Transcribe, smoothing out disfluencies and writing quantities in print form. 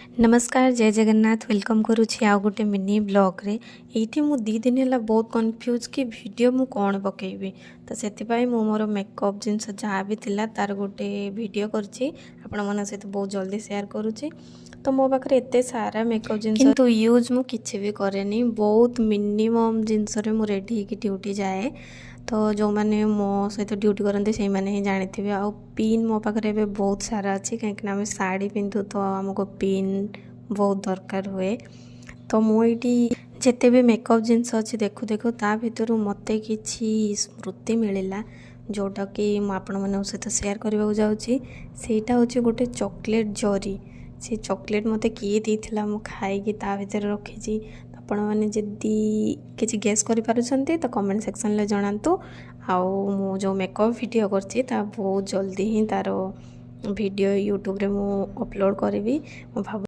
नमस्कार जय जगन्नाथ वेलकम करुँची आउ गोटे मिनी ब्लॉग रे ये मु 2 दिन है बहुत कन्फ्यूज कि वीडियो मु कौन पकेबी तो से मोर मेकअप जिनस जहाँ भी थिला तार गोटे वीडियो करछि आपण मन सहित बहुत जल्दी शेयर करुँची। तो मो पाखे एत सारा मेकअप जिनस किंतु यूज मु किछि भी करेनी बहुत मिनिमम जिनस रे मु रेडी होकी ड्यूटी जाए। तो जो मैंने मो सहित ड्यूटी करते से मैंने ही जानी आउ पिन मो पाखे बहुत सारा अच्छी कहीं आम शाढ़ी पिंधु तो आमको पिन बहुत दरकार हुए। तो मुझे जिते भी मेकअप जिनस अच्छी देखु देखु ता भितर मत कि स्मृति मिलला जोटा कि आपण मान सहित शेयर करने जाऊँगी। सेटा हूँ गोटे चॉकलेट जरी से चॉकलेट मते किए देइथिला मु खाई ता भीतर रखी। आपण मैंने जदि किसी गेस करें तो कमेंट सेक्शन में जनातु। आउ मु जो मेकअप वीडियो करछि ता बहुत जल्दी ही तार वीडियो यूट्यूब रे मु अपलोड करी। मु